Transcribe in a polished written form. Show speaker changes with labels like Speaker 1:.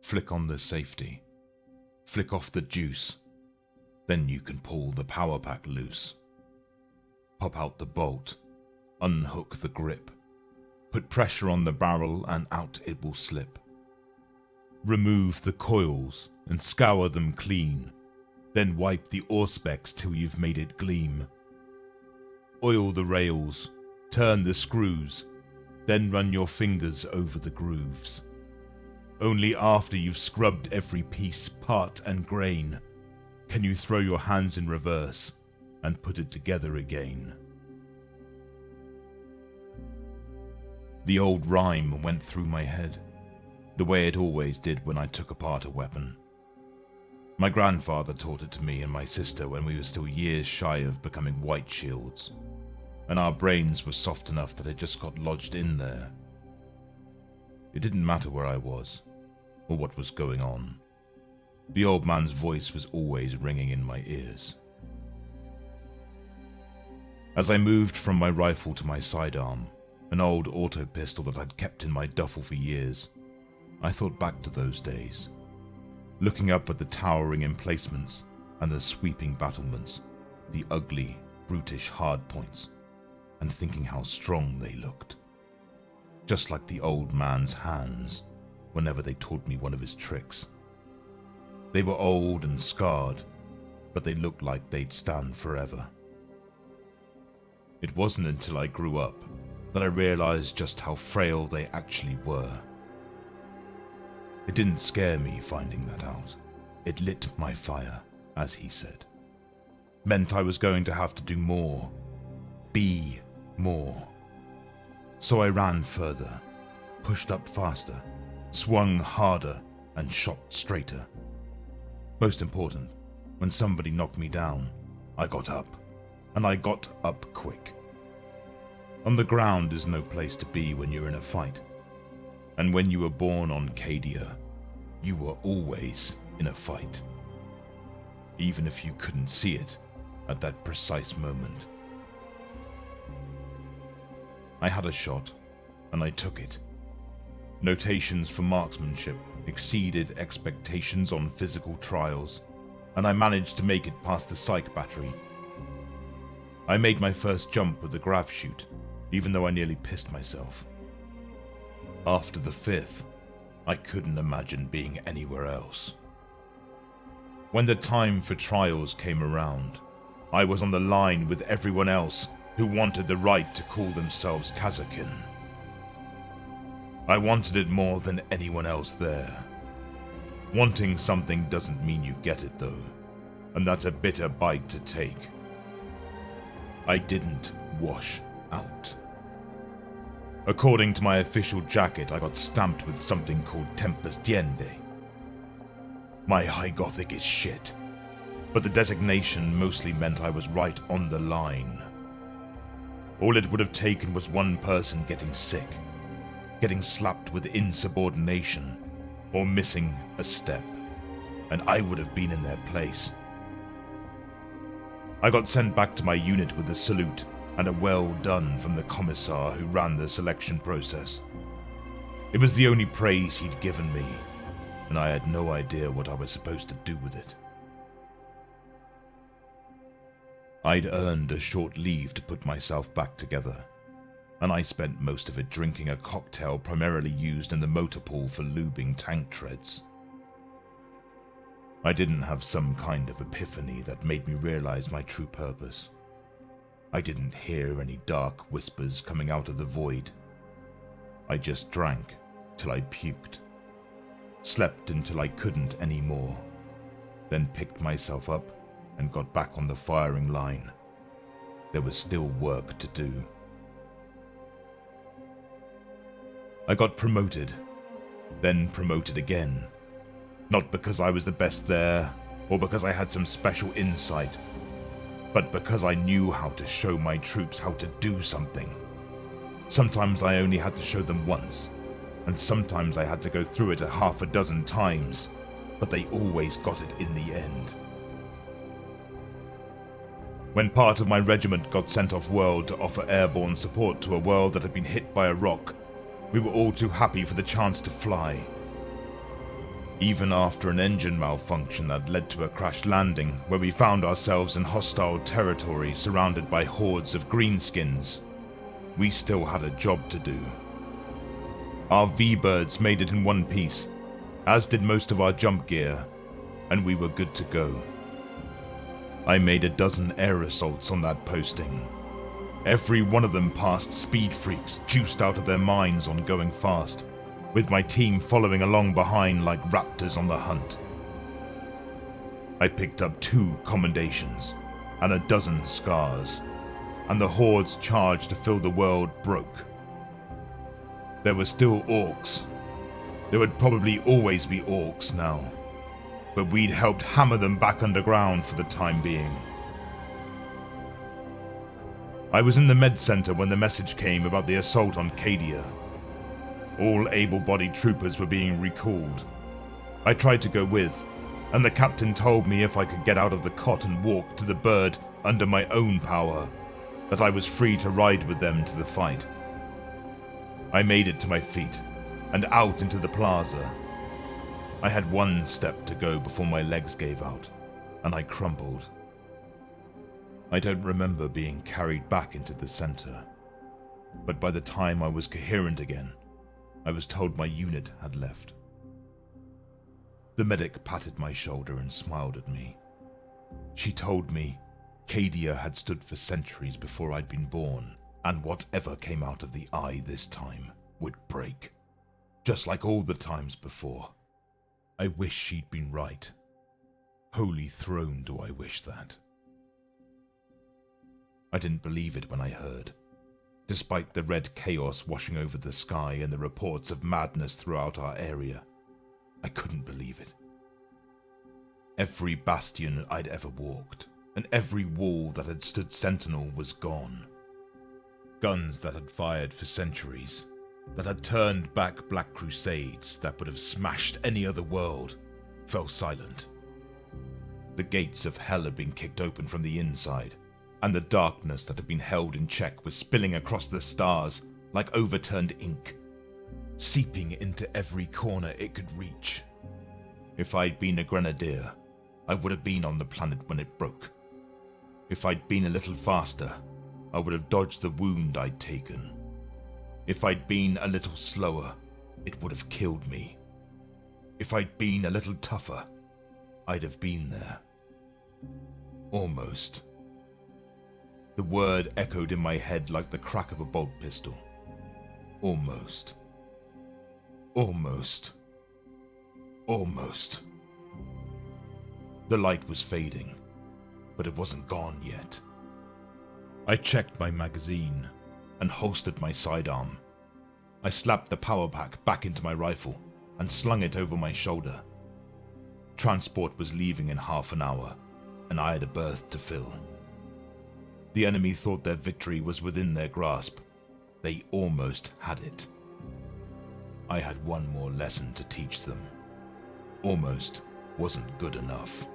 Speaker 1: Flick on the safety. Flick off the juice. Then you can pull the power pack loose. Pop out the bolt. Unhook the grip. Put pressure on the barrel and out it will slip. Remove the coils and scour them clean. Then wipe the auspex till you've made it gleam. Oil the rails. Turn the screws. Then run your fingers over the grooves. Only after you've scrubbed every piece, part and grain, can you throw your hands in reverse and put it together again. The old rhyme went through my head, the way it always did when I took apart a weapon. My grandfather taught it to me and my sister when we were still years shy of becoming white shields, and our brains were soft enough that it just got lodged in there. It didn't matter where I was, or what was going on. The old man's voice was always ringing in my ears. As I moved from my rifle to my sidearm, an old auto pistol that I'd kept in my duffel for years, I thought back to those days, looking up at the towering emplacements and the sweeping battlements, the ugly, brutish hardpoints, and thinking how strong they looked. Just like the old man's hands, whenever they taught me one of his tricks. They were old and scarred, but they looked like they'd stand forever. It wasn't until I grew up that I realized just how frail they actually were. It didn't scare me finding that out. It lit my fire, as he said. Meant I was going to have to do more. Be more. So I ran further, pushed up faster, swung harder, and shot straighter. Most important, when somebody knocked me down, I got up, and I got up quick. On the ground is no place to be when you're in a fight, and when you were born on Cadian, you were always in a fight, even if you couldn't see it at that precise moment. I had a shot, and I took it. Notations for marksmanship exceeded expectations on physical trials, and I managed to make it past the psych battery. I made my first jump with the grav chute, even though I nearly pissed myself. After the fifth, I couldn't imagine being anywhere else. When the time for trials came around, I was on the line with everyone else who wanted the right to call themselves Kazakin. I wanted it more than anyone else there. Wanting something doesn't mean you get it though, and that's a bitter bite to take. I didn't wash out. According to my official jacket, I got stamped with something called Tempestiende. My High Gothic is shit, but the designation mostly meant I was right on the line. All it would have taken was one person getting sick, getting slapped with insubordination, or missing a step, and I would have been in their place. I got sent back to my unit with a salute and a well done from the commissar who ran the selection process. It was the only praise he'd given me, and I had no idea what I was supposed to do with it. I'd earned a short leave to put myself back together, and I spent most of it drinking a cocktail primarily used in the motor pool for lubing tank treads. I didn't have some kind of epiphany that made me realize my true purpose. I didn't hear any dark whispers coming out of the void. I just drank till I puked, slept until I couldn't anymore, then picked myself up and got back on the firing line. There was still work to do. I got promoted, then promoted again. Not because I was the best there, or because I had some special insight, but because I knew how to show my troops how to do something. Sometimes I only had to show them once, and sometimes I had to go through it a half a dozen times, but they always got it in the end. When part of my regiment got sent off-world to offer airborne support to a world that had been hit by a rock, we were all too happy for the chance to fly. Even after an engine malfunction that led to a crash landing where we found ourselves in hostile territory surrounded by hordes of greenskins, we still had a job to do. Our V-birds made it in one piece, as did most of our jump gear, and we were good to go. I made a dozen air assaults on that posting. Every one of them passed speed freaks juiced out of their minds on going fast, with my team following along behind like raptors on the hunt. I picked up 2 commendations and a dozen scars, and the hordes charged to fill the world broke. There were still orcs. There would probably always be orcs now, but we'd helped hammer them back underground for the time being. I was in the med center when the message came about the assault on Cadian. All able-bodied troopers were being recalled. I tried to go with, and the captain told me if I could get out of the cot and walk to the bird under my own power, that I was free to ride with them to the fight. I made it to my feet, and out into the plaza. I had 1 step to go before my legs gave out, and I crumpled. I don't remember being carried back into the center, but by the time I was coherent again, I was told my unit had left. The medic patted my shoulder and smiled at me. She told me Cadian had stood for centuries before I'd been born, and whatever came out of the eye this time would break, just like all the times before. I wish she'd been right. Holy throne, do I wish that. I didn't believe it when I heard. Despite the red chaos washing over the sky and the reports of madness throughout our area, I couldn't believe it. Every bastion I'd ever walked, and every wall that had stood sentinel was gone. Guns that had fired for centuries, that had turned back black crusades that would have smashed any other world, fell silent. The gates of hell had been kicked open from the inside, and the darkness that had been held in check was spilling across the stars like overturned ink, seeping into every corner it could reach. If I'd been a grenadier, I would have been on the planet when it broke. If I'd been a little faster, I would have dodged the wound I'd taken. If I'd been a little slower, it would have killed me. If I'd been a little tougher, I'd have been there. Almost. The word echoed in my head like the crack of a bolt pistol. Almost. Almost. Almost. The light was fading, but it wasn't gone yet. I checked my magazine and holstered my sidearm. I slapped the power pack back into my rifle and slung it over my shoulder. Transport was leaving in half an hour, and I had a berth to fill. The enemy thought their victory was within their grasp. They almost had it. I had one more lesson to teach them. Almost wasn't good enough.